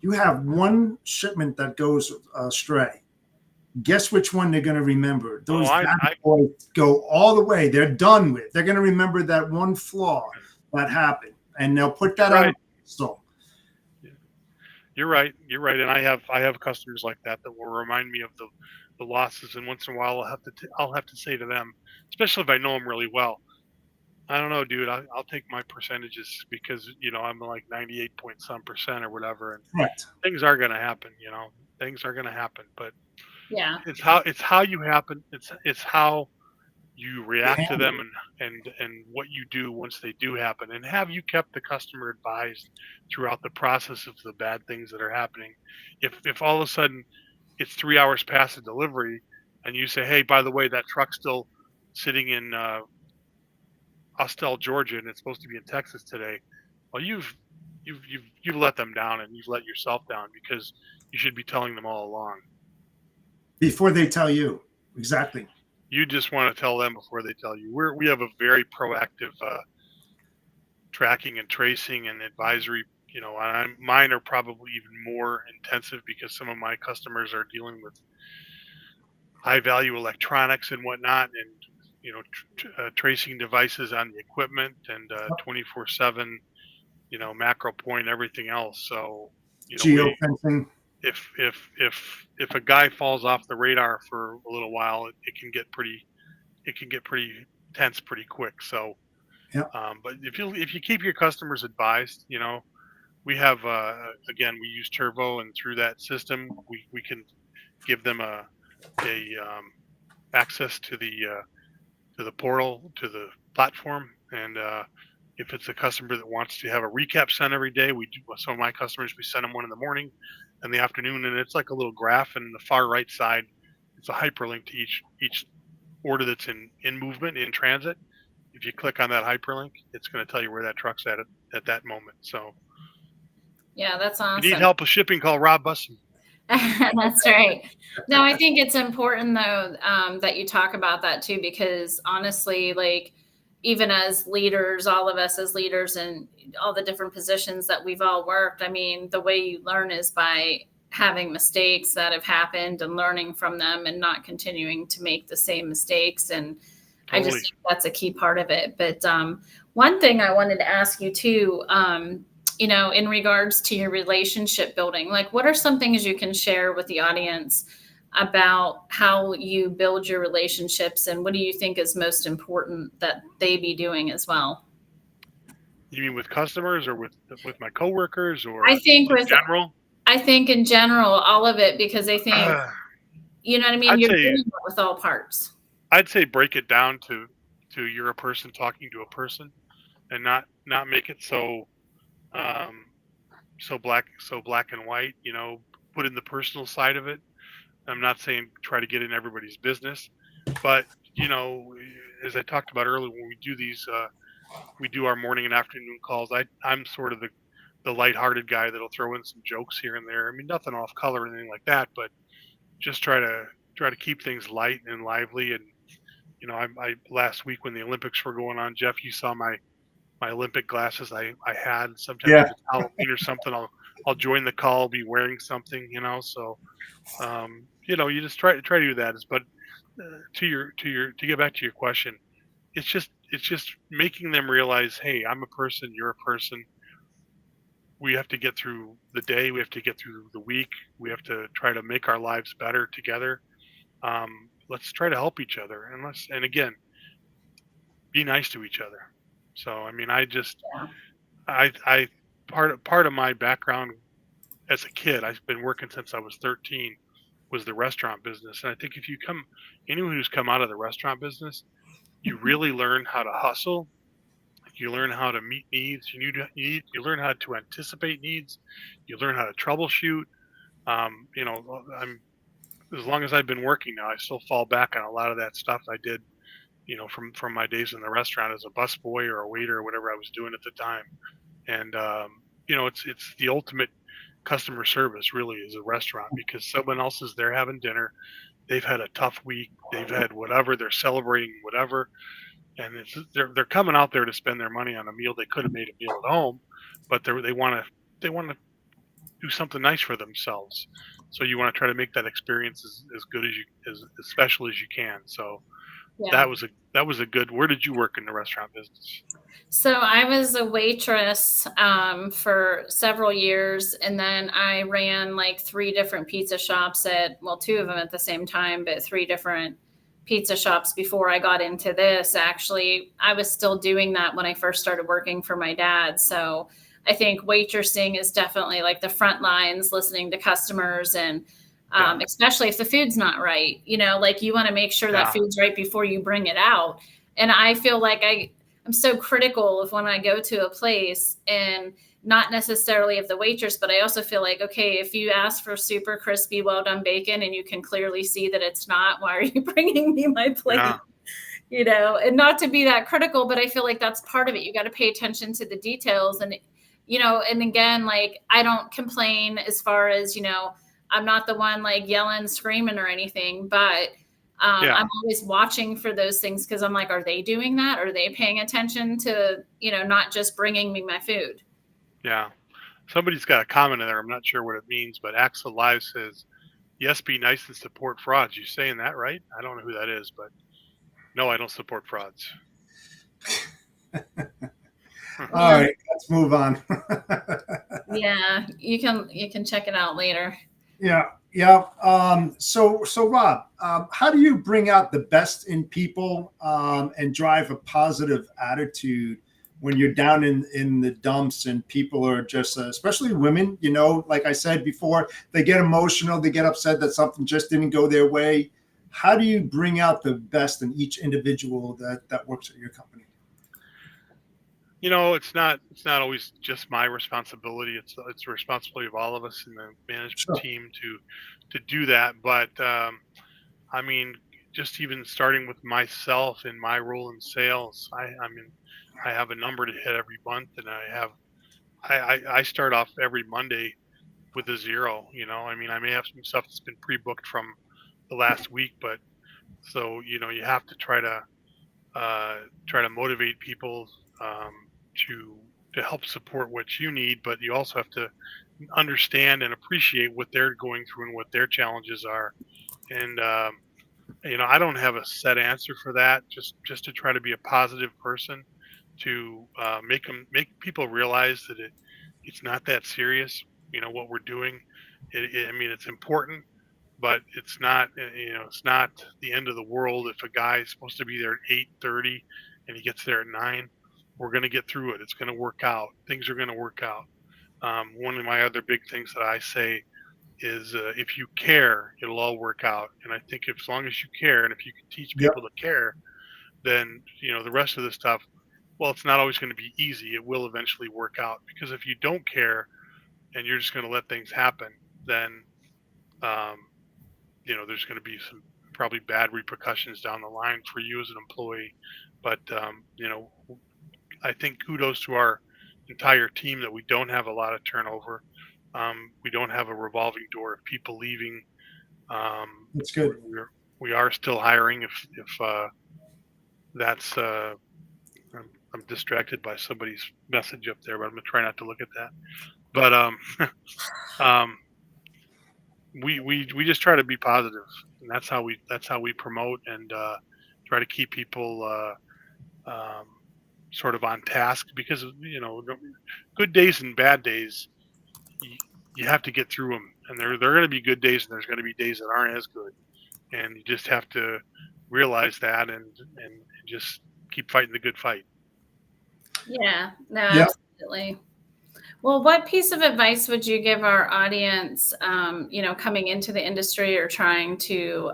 You have one shipment that goes astray. Guess which one they're going to remember? Those data boys go all the way. They're done with. They're going to remember that one flaw that happened, and they'll put that on. So you're right. And I have customers like that will remind me of the losses, and once in a while I'll have to say to them, especially if I know them really well, I don't know, dude, I'll take my percentages, because I'm like 98 point some percent or whatever, and things are going to happen. Things are going to happen, but yeah, it's how you happen. It's how you react to them, and what you do once they do happen. And have you kept the customer advised throughout the process of the bad things that are happening? If all of a sudden it's 3 hours past the delivery, and you say, hey, by the way, that truck's still sitting in Austell, Georgia, and it's supposed to be in Texas today, well, you've let them down, and you've let yourself down, because you should be telling them all along. Before they tell you. Exactly. You just want to tell them before they tell you. We have a very proactive tracking and tracing and advisory. Mine are probably even more intensive, because some of my customers are dealing with high value electronics and whatnot, and tracing devices on the equipment, and 24/7, macro point, everything else. So geofencing. If a guy falls off the radar for a little while, it can get pretty tense pretty quick. So, but if you keep your customers advised, we have again, we use Turbo, and through that system, we can give them a access to the portal, to the platform, and if it's a customer that wants to have a recap sent every day, we do. Some of my customers, we send them one in the morning and the afternoon, and it's like a little graph, and the far right side, it's a hyperlink to each order that's in movement, in transit. If you click on that hyperlink, it's going to tell you where that truck's at that moment. So yeah, that's awesome. If you need help with shipping, call Rob Bussey. That's right. No, I think it's important though that you talk about that too, because honestly, like, even as leaders, all of us as leaders and all the different positions that we've all worked, I mean, the way you learn is by having mistakes that have happened and learning from them, and not continuing to make the same mistakes. And totally. I just think that's a key part of it. But one thing I wanted to ask you too, in regards to your relationship building, like, what are some things you can share with the audience about how you build your relationships, and what do you think is most important that they be doing as well? You mean with customers, or with my coworkers, or I think in general? I think in general, all of it, because I think, you know what I mean? You're doing it with all parts. I'd say break it down to you're a person talking to a person, and not make it so black and white. Put in the personal side of it. I'm not saying try to get in everybody's business, but as I talked about earlier, when we do these, we do our morning and afternoon calls. I'm sort of the lighthearted guy that'll throw in some jokes here and there. I mean, nothing off color or anything like that, but just try to keep things light and lively, and I last week when the Olympics were going on, Jeff, you saw my Olympic glasses I had. Sometimes Yeah. if it's Halloween or something, I'll join the call, be wearing something, so you just try to do that. But to get back to your question, it's just making them realize, hey, I'm a person, you're a person. We have to get through the day, we have to get through the week, we have to try to make our lives better together. Let's try to help each other, and again, be nice to each other. So I mean, I part of my background as a kid, I've been working since I was 13, was the restaurant business. And I think anyone who's come out of the restaurant business, you really learn how to hustle. You learn how to meet needs. You learn how to anticipate needs. You learn how to troubleshoot. I'm as long as I've been working now, I still fall back on a lot of that stuff I did, from my days in the restaurant as a busboy or a waiter or whatever I was doing at the time. And it's the ultimate customer service really is a restaurant, because someone else is there having dinner. They've had a tough week. They've had whatever. They're celebrating whatever, and they're coming out there to spend their money on a meal. They could have made a meal at home, but they want to do something nice for themselves. So you want to try to make that experience as good as special as you can. So Yeah. that was a good. Where did you work in the restaurant business? So I was a waitress for several years, and then I ran like 3 different pizza shops well, 2 of them at the same time, but 3 different pizza shops before I got into this. Actually, I was still doing that when I first started working for my dad. So I think waitressing is definitely like the front lines, listening to customers, and especially if the food's not right, like you want to make sure that food's right before you bring it out. And I feel like I'm so critical of when I go to a place, and not necessarily of the waitress, but I also feel like, okay, if you ask for super crispy, well done bacon and you can clearly see that it's not, why are you bringing me my plate? Yeah. And not to be that critical, but I feel like that's part of it. You got to pay attention to the details. And, and again, like, I don't complain as far as, I'm not the one like yelling, screaming or anything, but I'm always watching for those things, because I'm like, are they doing that? Are they paying attention to, not just bringing me my food? Yeah. Somebody's got a comment in there. I'm not sure what it means, but Axel Live says, yes, be nice and support frauds. You saying that right? I don't know who that is, but no, I don't support frauds. All right, let's move on. Yeah, you can check it out later. Yeah. So Rob, how do you bring out the best in people and drive a positive attitude when you're down in the dumps and people are just, especially women, like I said before, they get emotional, they get upset that something just didn't go their way. How do you bring out the best in each individual that works at your company? It's not always just my responsibility. It's the responsibility of all of us in the management team to do that. But I mean, just even starting with myself in my role in sales, I have a number to hit every month, and I start off every Monday with a 0. I mean, I may have some stuff that's been pre-booked from the last week, but so you have to try to motivate people to help support what you need, but you also have to understand and appreciate what they're going through and what their challenges are. And I don't have a set answer for that. Just to try to be a positive person, to make people realize that it's not that serious. What we're doing. I mean, it's important, but it's not. It's not the end of the world if a guy is supposed to be there at 8:30 and he gets there at 9. We're going to get through it. It's going to work out. Things are going to work out. One of my other big things that I say is, if you care, it'll all work out. And I think as long as you care, and if you can teach people to care, then the rest of the stuff, well, it's not always going to be easy. It will eventually work out, because if you don't care and you're just going to let things happen, then there's going to be some probably bad repercussions down the line for you as an employee. But I think kudos to our entire team that we don't have a lot of turnover. We don't have a revolving door of people leaving. That's good. We are still hiring if that's I'm distracted by somebody's message up there, but I'm gonna try not to look at that. But um, we just try to be positive, and that's how we promote and try to keep people sort of on task, because good days and bad days, you, you have to get through them, and there are going to be good days and there's going to be days that aren't as good, and you just have to realize that and just keep fighting the good fight. Yeah, no, Yeah. absolutely. Well, what piece of advice would you give our audience, coming into the industry or trying to,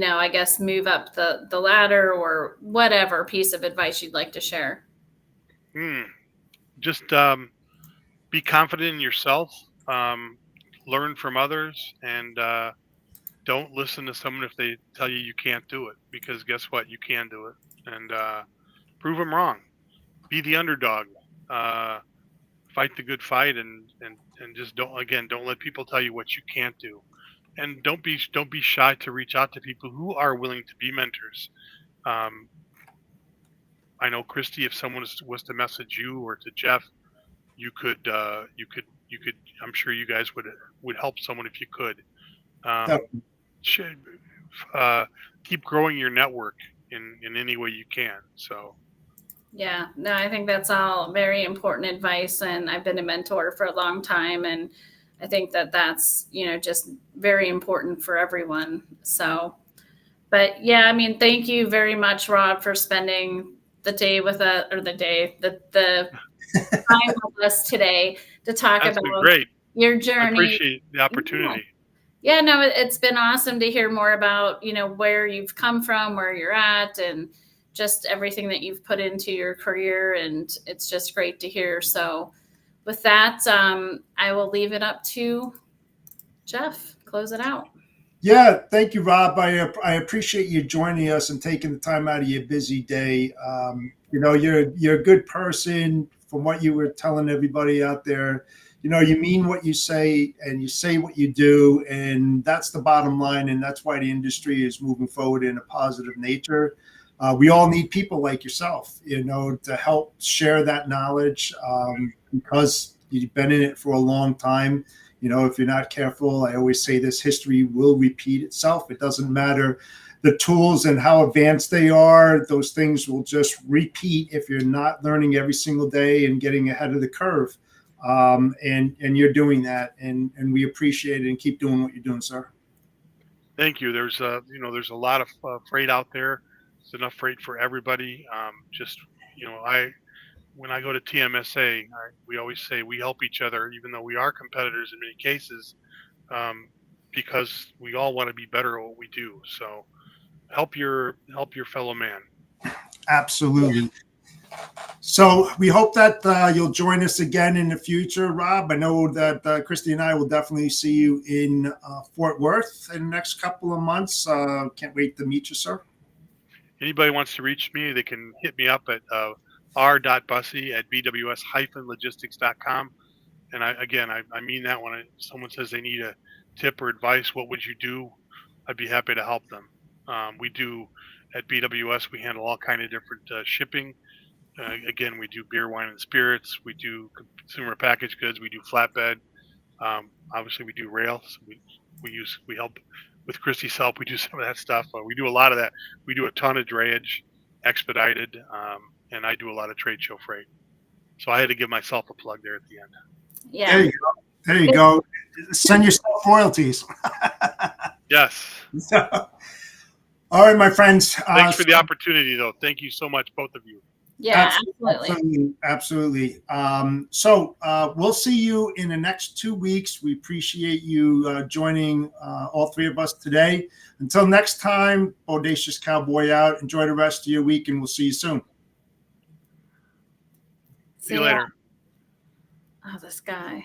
I guess move up the ladder, or whatever piece of advice you'd like to share? Just be confident in yourself, learn from others, and don't listen to someone if they tell you you can't do it, because guess what? You can do it, and prove them wrong. Be the underdog. Fight the good fight, and just don't let people tell you what you can't do, and don't be shy to reach out to people who are willing to be mentors. I know, Christy, if someone was to message you or to Jeff, you could I'm sure you guys would help someone if you could. Keep growing your network in any way you can. So Yeah, no, I think that's all very important advice. And I've been a mentor for a long time. And I think that's, just very important for everyone. So, but yeah, I mean, thank you very much, Rob, for spending the day with us, or the time with us today to talk that's about been great. your I journey. appreciate the opportunity. Yeah, no, it's been awesome to hear more about, where you've come from, where you're at, and just everything that you've put into your career. And it's just great to hear. So with that, I will leave it up to Jeff. Close it out. Yeah, thank you, Rob. I appreciate you joining us and taking the time out of your busy day. You're a good person. From what you were telling everybody out there, you mean what you say and you say what you do, and that's the bottom line. And that's why the industry is moving forward in a positive nature. We all need people like yourself, to help share that knowledge, because you've been in it for a long time. If you're not careful, I always say this, history will repeat itself. It doesn't matter the tools and how advanced they are. Those things will just repeat if you're not learning every single day and getting ahead of the curve. And you're doing that, and we appreciate it, and keep doing what you're doing, sir. Thank you. There's a lot of freight out there. There's enough freight for everybody. When I go to TMSA, we always say we help each other, even though we are competitors in many cases, because we all want to be better at what we do. So help your fellow man. Absolutely. So we hope that you'll join us again in the future, Rob. I know that Christy and I will definitely see you in Fort Worth in the next couple of months. Can't wait to meet you, sir. Anybody wants to reach me, they can hit me up at r.bussey@bws-logistics.com. And I mean that when someone says they need a tip or advice, what would you do? I'd be happy to help them. We do at BWS, we handle all kind of different shipping. We do beer, wine, and spirits. We do consumer packaged goods. We do flatbed. Obviously, we do rail. So we help with Christy's help. We do some of that stuff. We do a lot of that. We do a ton of drayage, expedited, and I do a lot of trade show freight. So I had to give myself a plug there at the end. Yeah. There you go. Send yourself royalties. Yes. All right, my friends. Thanks for the opportunity, though. Thank you so much, both of you. Yeah, Absolutely. So we'll see you in the next 2 weeks. We appreciate you joining all three of us today. Until next time, Bodacious Cowboy out. Enjoy the rest of your week, and we'll see you soon. See you later. Oh, this guy.